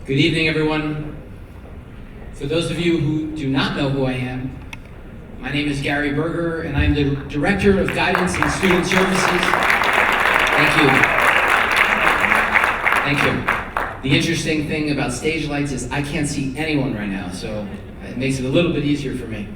Good evening, everyone. For those of you who do not know who I am, my name is Gary Berger, and I'm the Director of Guidance and Student Services. Thank you. Thank you. The interesting thing about stage lights is I can't see anyone right now, so it makes it a little bit easier for me.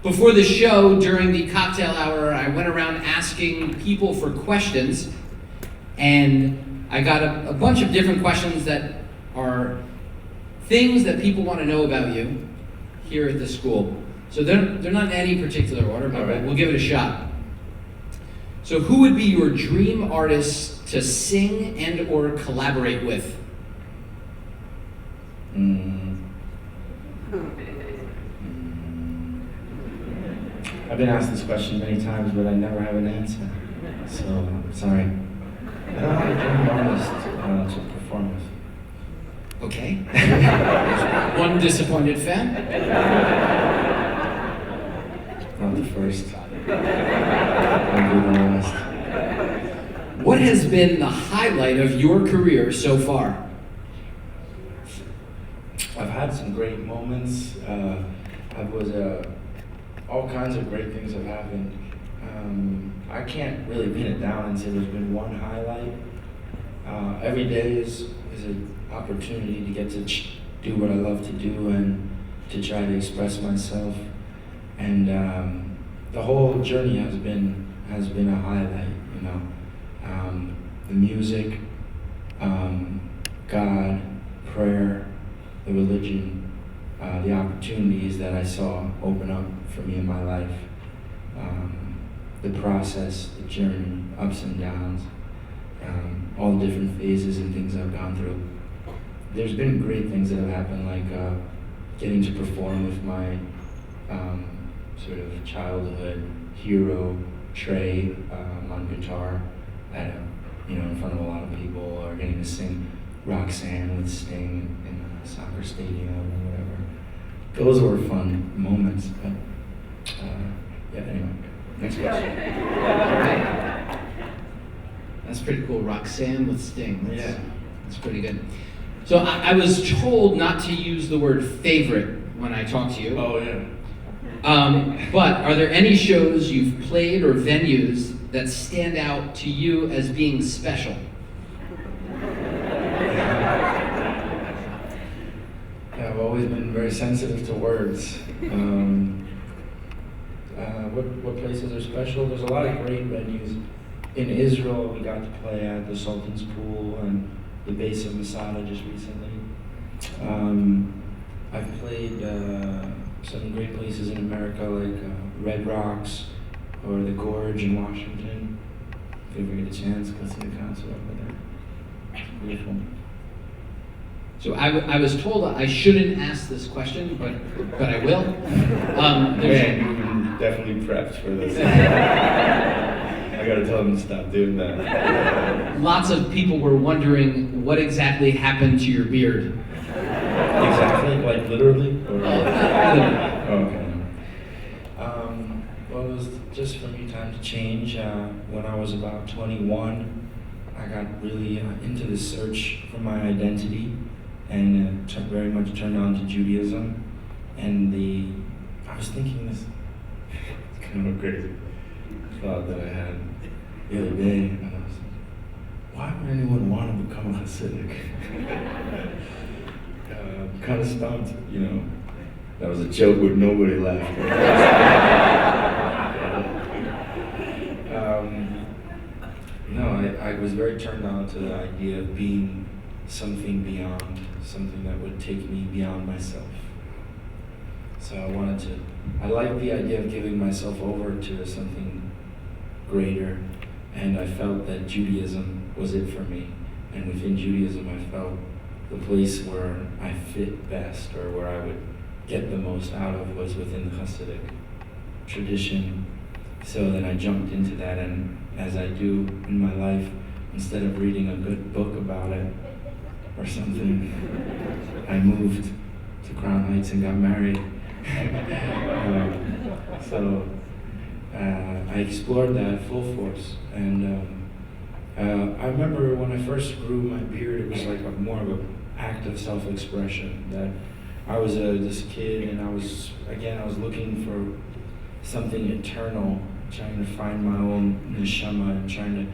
Before the show, during the cocktail hour, I went around asking people for questions, and I got a bunch of different questions that are things that people want to know about you here at the school. So they're not in any particular order, but we'll give it a shot. So who would be your dream artist to sing and or collaborate with? I've been asked this question many times, but I never have an answer. So, sorry. I don't have a dream artist to perform with. Okay. One disappointed fan. Not the first. I'll be the last. What has been the highlight of your career so far? I've had some great moments. All kinds of great things have happened. I can't really pin it down and say there's been one highlight. Every day is an opportunity to get to do what I love to do and to try to express myself. And the whole journey has been a highlight, you know. The music, God, prayer, the religion, the opportunities that I saw open up for me in my life, the process, the journey, ups and downs, all the different phases and things I've gone through. There's been great things that have happened, like getting to perform with my sort of childhood hero, Trey, on guitar, in front of a lot of people, or getting to sing Roxanne with Sting in a soccer stadium or whatever. Those were fun moments, but anyway, next question. That's pretty cool. Roxanne with Sting. That's pretty good. So I was told not to use the word favorite when I talk to you. Oh, yeah. But are there any shows you've played or venues that stand out to you as being special? I've always been very sensitive to words. What places are special? There's a lot of great venues. In Israel, we got to play at the Sultan's Pool and the base of Masada just recently. I've played some great places in America, like Red Rocks or the Gorge in Washington. If you ever get a chance, go see a concert over there. Beautiful. So I was told I shouldn't ask this question, but I will. Man, you definitely prepped for this. I gotta tell them to stop doing that. Lots of people were wondering what exactly happened to your beard. Exactly, like literally? Or okay. Well, it was just for me time to change. When I was about 21, I got really into the search for my identity, and very much turned on to Judaism. And I was thinking this, it's kind of a crazy thought that I had the other day, and I was like, why would anyone want to become a Hasidic? Kind of stumped, you know. That was a joke where nobody laughed. I was very turned on to the idea of being something beyond, something that would take me beyond myself. So I liked the idea of giving myself over to something greater, and I felt that Judaism was it for me. And within Judaism, I felt the place where I fit best, or where I would get the most out of, was within the Hasidic tradition. So then I jumped into that, and as I do in my life, instead of reading a good book about it or something, I moved to Crown Heights and got married. I explored that full force, and I remember when I first grew my beard, it was like more of an act of self-expression. That I was this kid, and I was looking for something eternal, trying to find my own neshama and trying to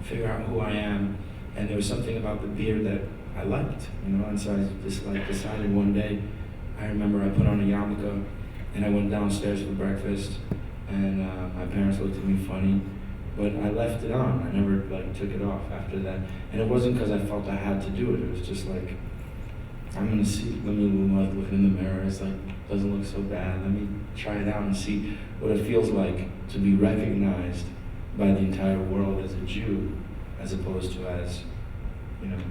figure out who I am. And there was something about the beard that I liked, and so I just decided one day. I remember I put on a yarmulke and I went downstairs for breakfast, and my parents looked at me funny, but I left it on. I never took it off after that. And it wasn't because I felt I had to do it. It was just I'm gonna see. Let me look in the mirror. It's doesn't look so bad. Let me try it out and see what it feels like to be recognized by the entire world as a Jew, as opposed to as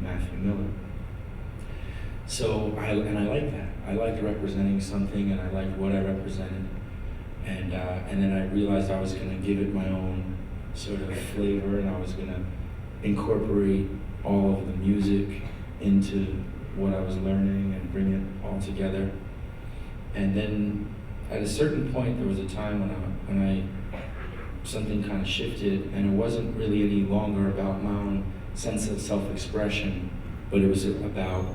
Matthew Miller. So I like that. I liked representing something, and I liked what I represented. And then I realized I was going to give it my own sort of flavor, and I was going to incorporate all of the music into what I was learning and bring it all together. And then at a certain point, there was a time when something kind of shifted, and it wasn't really any longer about my own sense of self-expression, but it was about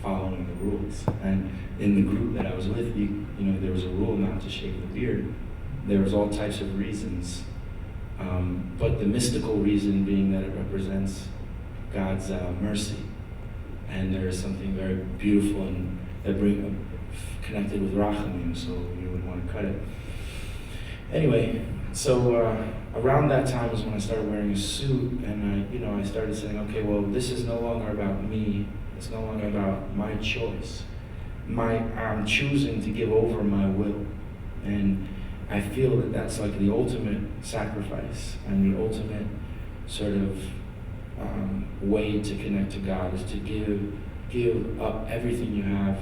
following the rules. And in the group that I was with, there was a rule not to shave the beard. There was all types of reasons, but the mystical reason being that it represents God's mercy, and there is something very beautiful and that connected with Rachamim, so you would want to cut it. Anyway, so around that time is when I started wearing a suit, and I started saying, okay, well, this is no longer about me. It's no longer about my choice. I'm choosing to give over my will, and I feel that that's the ultimate sacrifice and the ultimate sort of way to connect to God, is to give up everything you have.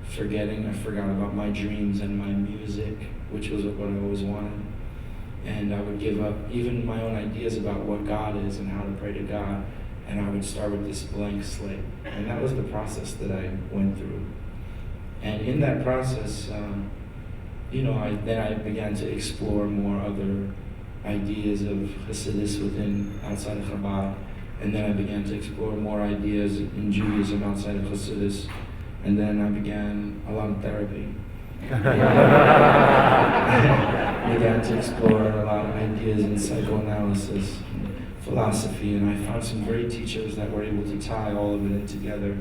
I forgot about my dreams and my music, which was what I always wanted. And I would give up even my own ideas about what God is and how to pray to God, and I would start with this blank slate. And that was the process that I went through. And in that process, I began to explore more other ideas of Hasidus outside of Chabad, and then I began to explore more ideas in Judaism outside of Hasidus, and then I began a lot of therapy. I began to explore a lot of ideas in psychoanalysis, philosophy, and I found some great teachers that were able to tie all of it in together,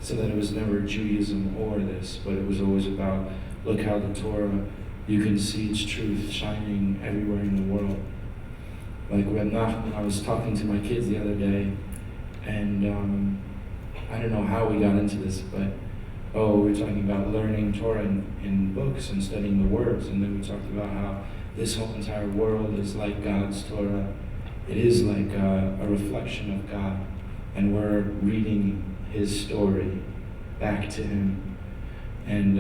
so that it was never Judaism or this, but it was always about, look how the Torah, you can see its truth shining everywhere in the world. Like Reb Nachman, I was talking to my kids the other day, and I don't know how we got into this, but we were talking about learning Torah in books and studying the words, and then we talked about how this whole entire world is like God's Torah. It is like a reflection of God, and we're reading His story back to Him, and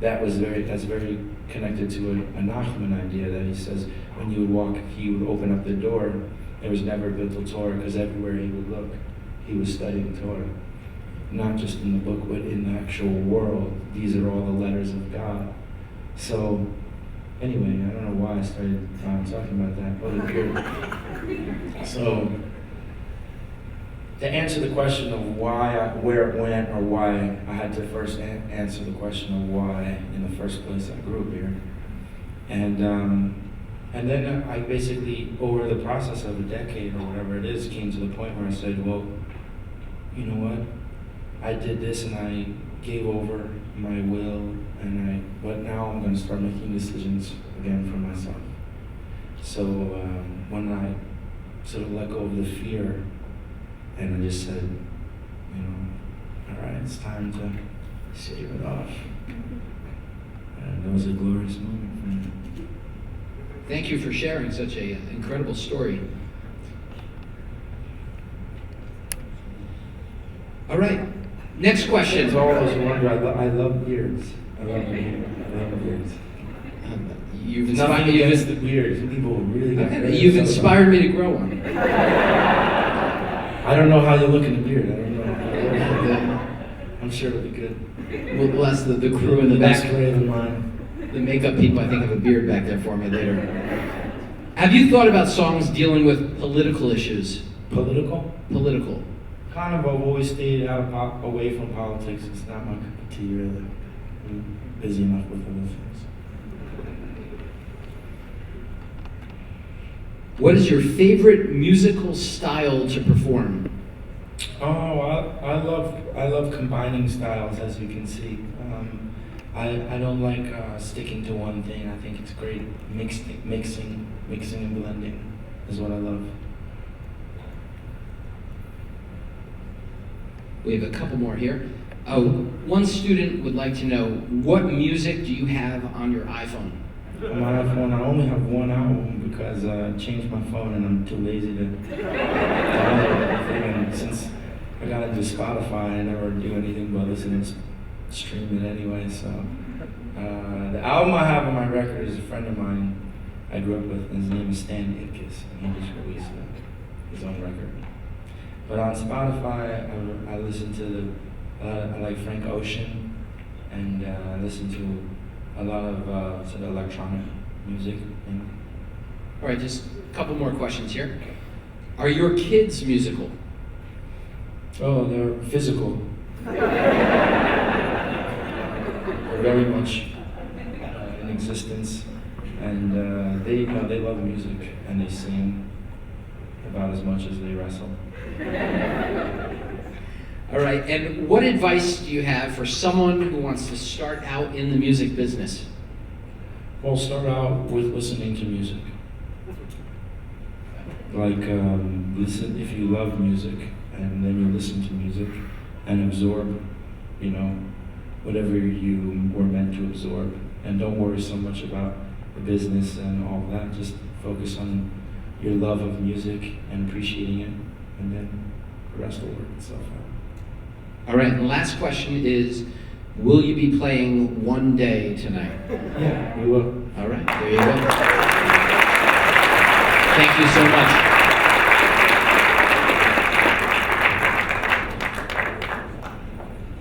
that's very connected to a Nachman idea that he says when you would walk, he would open up the door. There was never Bittul Torah, because everywhere he would look, he was studying Torah. Not just in the book, but in the actual world. These are all the letters of God. So, anyway, I don't know why I started talking about that. So, to answer the question of where it went, or why I had to first answer the question of why in the first place I grew up here. And then I basically, over the process of a decade or whatever it is, came to the point where I said, well, you know what? I did this and I gave over my will, but now I'm going to start making decisions again for myself. So when I sort of let go of the fear, and I just said, all right, it's time to shave it off. And that was a glorious moment for me. Thank you for sharing such an incredible story. All right, next question. To all those who wonder, I love beards. I love beards. You've Nothing inspired against the beards. People really got beards. You've inspired me to grow one. I don't know how you look in the beard. I don't know. I'm sure it'll be good. We'll ask the crew in the back. Best way of mine. The makeup people, I think, have a beard back there for me later. Have you thought about songs dealing with political issues? Political? Political. Kind of. I've always stayed away from politics. It's not my cup of tea, really. I'm busy enough with other things. What is your favorite musical style to perform? Oh, I love combining styles, as you can see. I don't like sticking to one thing. I think it's great mixing and blending is what I love. We have a couple more here. One student would like to know, what music do you have on your iPhone? On my iPhone, I only have one album because I changed my phone and I'm too lazy to download anything. And since I got into Spotify, I never do anything but listen to stream it anyway. So the album I have on my record is a friend of mine I grew up with, and his name is Stan Itkes, and he just released his own record. But on Spotify, I listen to I like Frank Ocean, and I listen to a lot of sort of electronic music. You know. All right, just a couple more questions here. Are your kids musical? Oh, they're physical. They're very much in existence, and they love music, and they sing about as much as they wrestle. All right, and what advice do you have for someone who wants to start out in the music business? Well, start out with listening to music. Like, listen if you love music, and then you listen to music and absorb, whatever you were meant to absorb. And don't worry so much about the business and all that. Just focus on your love of music and appreciating it, and then the rest will work itself out. All right, and the last question is, will you be playing One Day tonight? Yeah, we will. All right, there you go. Thank you so much.